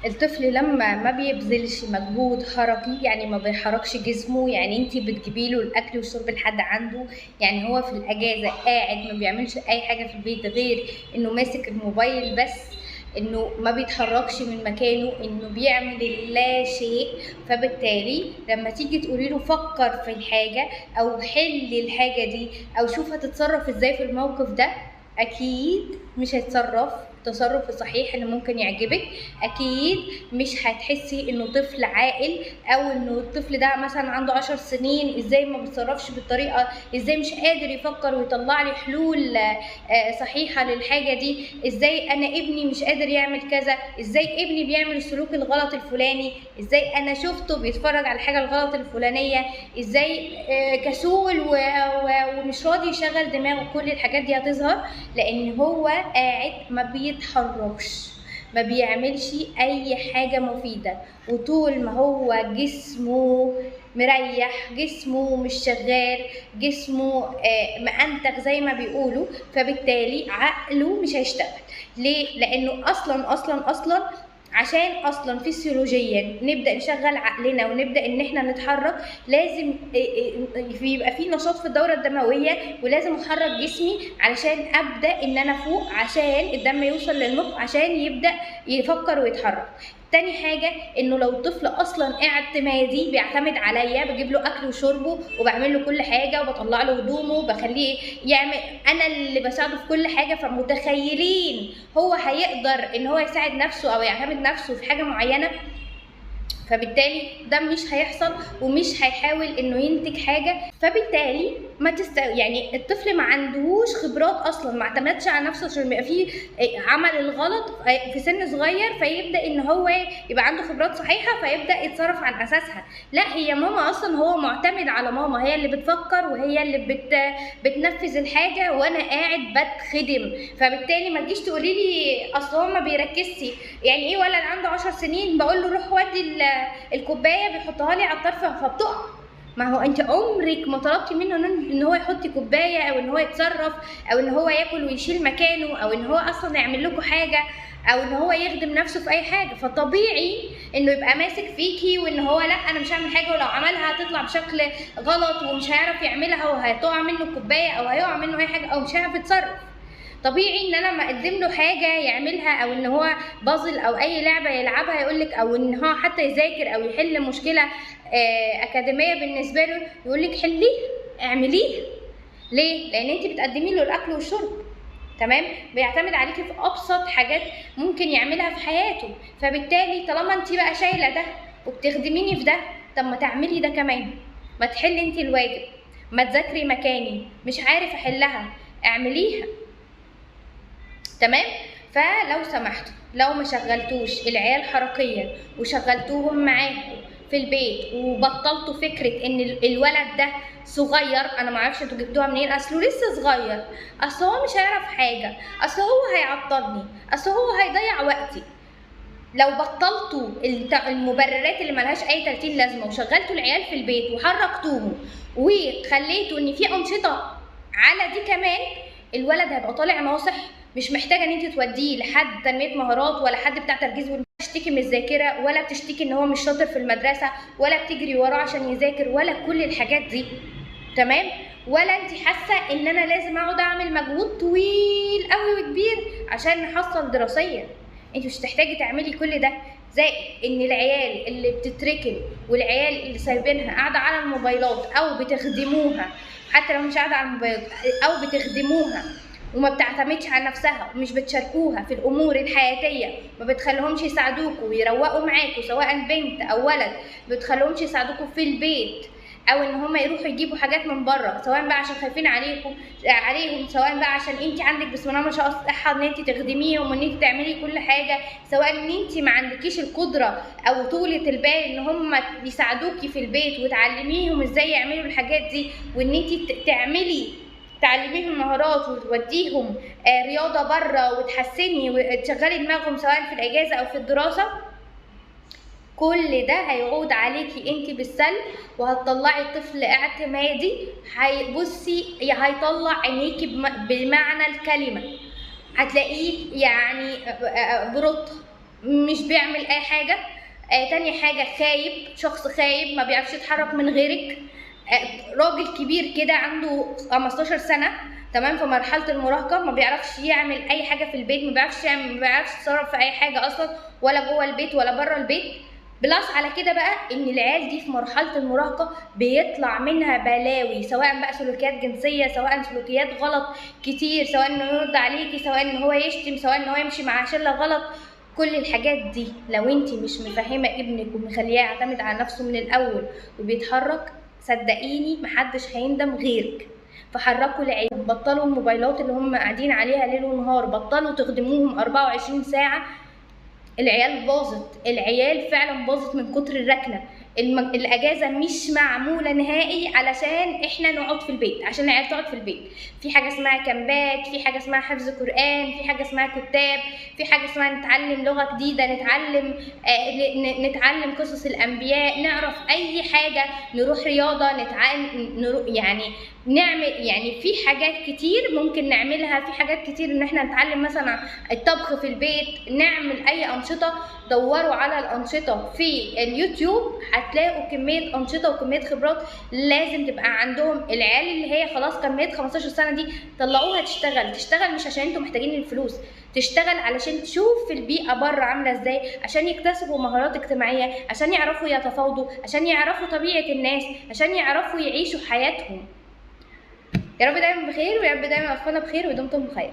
الطفل لما ما بيبذلش مجهود حركي، يعني ما بيحركش جسمه، يعني انت بتجيبي له الاكل والشرب لحد عنده، يعني هو في الاجازه قاعد ما بيعملش اي حاجه في البيت غير انه ماسك الموبايل بس، انه ما بيتحركش من مكانه، انه بيعمل لا شيء. فبالتالي لما تيجي تقولي له فكر في الحاجه او حل الحاجه دي او شوف هتتصرف ازاي في الموقف ده، اكيد مش هيتصرف التصرف الصحيح اللي ممكن يعجبك. اكيد مش هتحسي انه طفل عاقل، او انه الطفل ده مثلا عنده 10 سنين ازاي ما بيتصرفش بالطريقه، ازاي مش قادر يفكر ويطلع لي حلول صحيحه للحاجه دي، ازاي انا ابني مش قادر يعمل كذا، ازاي ابني بيعمل السلوك الغلط الفلاني، ازاي انا شفته بيتفرج على الحاجه الغلط الفلانيه، ازاي كسول ومش راضي يشغل دماغه. كل الحاجات دي هتظهر لان هو قاعد ما بيتحركش، ما بيعملش اي حاجة مفيدة. وطول ما هو جسمه مريح، جسمه مش شغال، جسمه مأنتخ زي ما بيقولوا، فبالتالي عقله مش هيشتغل. ليه؟ لانه اصلا عشان اصلا فسيولوجيا نبدا نشغل عقلنا ونبدا ان احنا نتحرك، لازم يبقى في نشاط في الدوره الدمويه، ولازم احرك جسمي علشان ابدا ان انا افوق، عشان الدم يوصل للمخ عشان يبدا يفكر ويتحرك. تاني حاجة انه لو الطفل اصلا قاعد اعتمادي بيعتمد عليا، بجيب له اكل وشربه وبعمل له كل حاجة وبطلع له هدومه وبخليه يعمل، انا اللي بساعده في كل حاجة، فمتخيلين هو هيقدر ان هو يساعد نفسه او يعتمد نفسه في حاجة معينة. فبالتالي ده مش هيحصل ومش هيحاول انه ينتج حاجه. فبالتالي ما يعني الطفل ما عندهوش خبرات اصلا، ما اعتمدش على نفسه عشان يبقى فيه عمل الغلط في سن صغير فيبدا ان هو يبقى عنده خبرات صحيحه فيبدا يتصرف على اساسها. لا، هي ماما اصلا، هو معتمد على ماما، هي اللي بتفكر وهي اللي بتنفذ الحاجه وانا قاعد بتخدم. فبالتالي ما تجيش تقولي لي اصل هو ما بيركزش. يعني ايه ولد عنده 10 سنين بقول له روح ودي الكوبايه بيحطها لي على الطرف فبتقع؟ ما هو انت عمرك ما طلبتي منه ان هو يحط كوبايه او ان هو يتصرف او ان هو ياكل ويشيل مكانه او ان هو اصلا يعمل لكم حاجه او ان هو يخدم نفسه في اي حاجه. فطبيعي انه يبقى ماسك فيكي وان هو لا انا مش هعمل حاجه، ولو عملها هتطلع بشكل غلط ومش هيعرف يعملها وهتقع منه الكوبايه او هيقع منه اي حاجه او مش هيعرف يتصرف. طبيعي ان انا لما اقدم له حاجه يعملها او ان هو بازل او اي لعبه يلعبها يقولك، او ان هو حتى يذاكر او يحل مشكله اكاديميه بالنسبه له يقولك حليه اعمليه. ليه؟ لان انت بتقدمي له الاكل والشرب. تمام؟ بيعتمد عليكي في ابسط حاجات ممكن يعملها في حياته. فبالتالي طالما انت بقى شايله ده وبتخدميني في ده، طب ما تعملي ده كمان، ما تحلي انت الواجب، ما تذاكري مكاني، مش عارف احلها اعمليها. تمام؟ فلو سمحتوا لو ما شغلتوش العيال حركيا وشغلتوهم معاكم في البيت وبطلتوا فكره ان الولد ده صغير، انا ما اعرفش انتوا جبتوها منين، اصله لسه صغير، اصل هو مش هيعرف حاجه، اصل هو هيعطلني، اصل هو هيضيع وقتي. لو بطلتوا المبررات اللي ملهاش اي 30 لازمه وشغلتوا العيال في البيت وحركتوهم وخليتوا ان في انشطه على دي كمان، الولد هيبقى طالع ناصح، مش محتاجه ان انت توديه لحد تنميه مهارات ولا حد بتاع تركيز بتشتكي من الذاكره ولا بتشتكي ان هو مش شاطر في المدرسه ولا بتجري وراه عشان يذاكر ولا كل الحاجات دي. تمام؟ ولا انت حاسه ان انا لازم اقعد اعمل مجهود طويل قوي وكبير عشان نحصل دراسيا. انت مش هتحتاجي تعملي كل ده. زائد ان العيال اللي بتتركن والعيال اللي سايبينها قاعده على الموبايلات او بتخدموها، حتى لو مش قاعده على الموبايلات او بتخدموها وما بتعتمدش على نفسها ومش بتشاركوها في الامور الحياتيه، ما بتخليهمش يساعدوكوا ويروقوا معاكوا سواء بنت او ولد، بتخليهمش يساعدوكوا في البيت او ان هم يروحوا يجيبوا حاجات من بره، سواء بقى عشان خايفين عليهم، سواء بقى عشان انت عندك بسم الله ما شاء الله صحه ان انت تخدميهم وان انت تعملي كل حاجه، سواء ان انت ما عندكيش القدره او طولة البال ان هم يساعدوكي في البيت وتعلميهم ازاي يعملوا الحاجات دي، وان انت تعلميهم مهارات وتوديهم رياضه بره وتحسني وتشغلي دماغهم سواء في الاجازه او في الدراسه. كل ده هيعود عليكي انت بالسلب وهتطلعي طفل اعتمادي. بصي هيطلع عينيكي بمعنى الكلمه، هتلاقيه يعني بروط مش بيعمل اي حاجه. تاني حاجه خايب، شخص خايب ما بيعرفش يتحرك من غيرك. راجل كبير كده عنده 15 سنه، تمام، في مرحله المراهقه، ما بيعرفش يعمل اي حاجه في البيت، ما بيعرفش يتصرف في اي حاجه اصلا، ولا جوه البيت ولا بره البيت. بلس على كده بقى ان العيال دي في مرحله المراهقه بيطلع منها بلاوي، سواء بقى سلوكيات جنسيه، سواء سلوكيات غلط كتير، سواء انه يرد عليكي، سواء ان هو يشتم، سواء ان هو يمشي مع شله غلط. كل الحاجات دي لو انت مش مفهمه ابنك ومخلياه يعتمد على نفسه من الاول وبيتحرك، صدقيني محدش هيندم غيرك. فحركوا العيال، بطلوا الموبايلات اللي هم قاعدين عليها ليل ونهار، بطلوا تخدموهم 24 ساعه. العيال باظت، العيال فعلا باظت من كتر الركنه. الاجازه مش معموله نهائي علشان احنا نقعد في البيت، عشان العيال تقعد في البيت. في حاجه اسمها كامبات، في حاجه اسمها حفظ قران، في حاجه اسمها كتاب، في حاجه اسمها نتعلم لغه جديده، نتعلم قصص الانبياء، نعرف اي حاجه، نروح رياضه، يعني نعمل، يعني في حاجات كتير ممكن نعملها، في حاجات كتير ان احنا نتعلم مثلا الطبخ في البيت، نعمل اي انشطه. دوروا على الانشطه في اليوتيوب، هتلاقوا كميه انشطه وكميه خبرات لازم تبقى عندهم. العيال اللي هي خلاص كملت 15 سنه دي، طلعوها تشتغل مش عشان انتوا محتاجين الفلوس، تشتغل علشان تشوف البيئه بره عامله ازاي، عشان يكتسبوا مهارات اجتماعيه، عشان يعرفوا يتفاوضوا، عشان يعرفوا طبيعه الناس، عشان يعرفوا يعيشوا حياتهم. يا رب دايما بخير، ويا رب دايما اطفالنا بخير، ودمتم بخير.